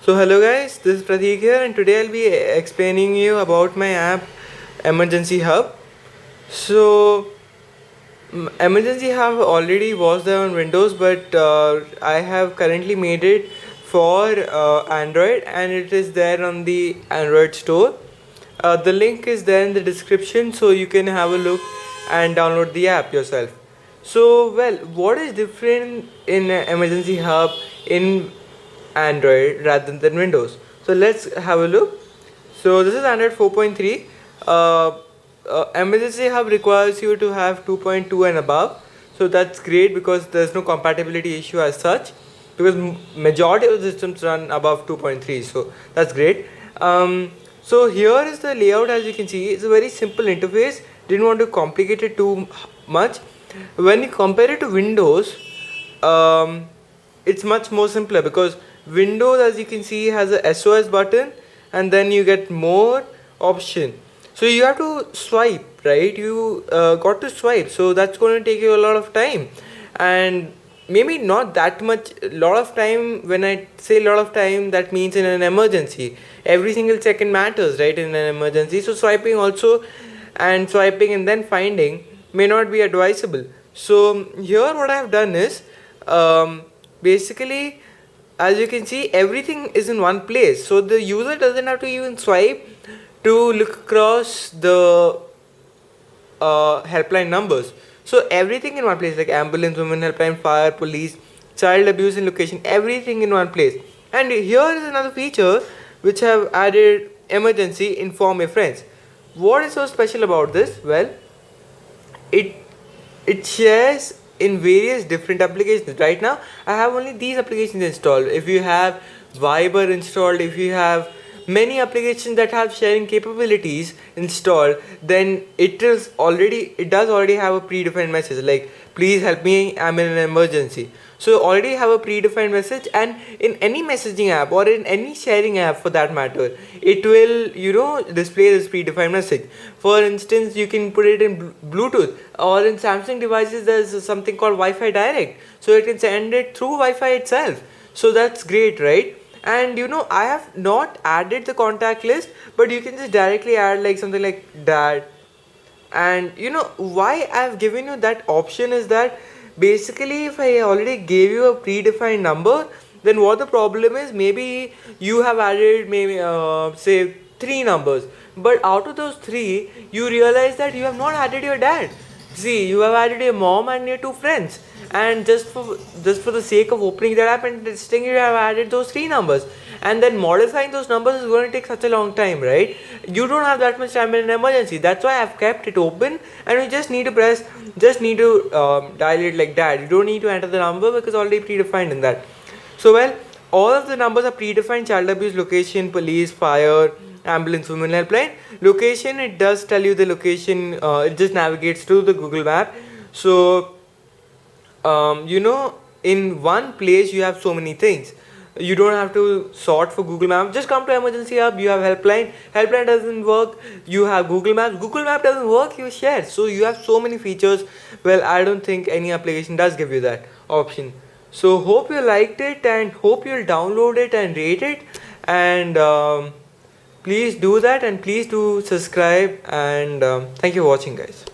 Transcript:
So hello guys, this is Pratik here and today I'll be explaining you about my app Emergency Hub. So Emergency Hub already was there on Windows, but I have currently made it for Android and it is there on the Android store. The link is there in the description so you can have a look and download the app yourself. So well, what is different in Emergency Hub in Android rather than Windows? So let's have a look. So this is Android 4.3. Emergency Hub requires you to have 2.2 and above. So that's great because there's no compatibility issue as such, because majority of the systems run above 2.3. So that's great. So here is the layout. As you can see, it's a very simple interface. Didn't want to complicate it too much. When you compare it to Windows, it's much more simpler because Windows, as you can see, has a SOS button and then you get more option. So you have to swipe, right? You got to swipe, so that's going to take you a lot of time, and maybe not that much. Lot of time, when I say lot of time, that means in an emergency every single second matters, right? In an emergency, so swiping also, and swiping and then finding may not be advisable. So here what I have done is, basically, as you can see, everything is in one place, so the user doesn't have to even swipe to look across the helpline numbers. So everything in one place, like ambulance, women helpline, fire, police, child abuse and location, everything in one place. And here is another feature which have added: emergency, inform your friends. What is so special about this? Well, it it shares in various different applications. Right now I have only these applications installed. If you have Viber installed, if you have many applications that have sharing capabilities installed, then it does already have a predefined message like, please help me, I'm in an emergency. So already have a predefined message, and in any messaging app or in any sharing app for that matter, it will display this predefined message. For instance, you can put it in Bluetooth, or in Samsung devices there's something called Wi-Fi Direct, so it can send it through Wi-Fi itself. So that's great, right? And I have not added the contact list, but you can just directly add like something like dad. And why I've given you that option is that, basically, if I already gave you a predefined number, then what the problem is, maybe you have added maybe say 3 numbers, but out of those 3 you realize that you have not added your dad. See, you have added your mom and your 2 friends, and just for the sake of opening that app and testing, you have added those 3 numbers, and then modifying those numbers is going to take such a long time, right? You don't have that much time in an emergency. That's why I've kept it open, and you just need to dial it like that. You don't need to enter the number because already predefined in that. So well, all of the numbers are predefined: child abuse, location, police, fire, ambulance, women helpline. Location, it does tell you the location. It just navigates to the Google map. So in one place you have so many things. You don't have to sort for Google Maps. Just come to Emergency Hub. You have helpline doesn't work, you have Google Map doesn't work, you share. So you have so many features. Well, I don't think any application does give you that option. So hope you liked it, and hope you'll download it and rate it, and please do that, and please do subscribe, and thank you for watching, guys.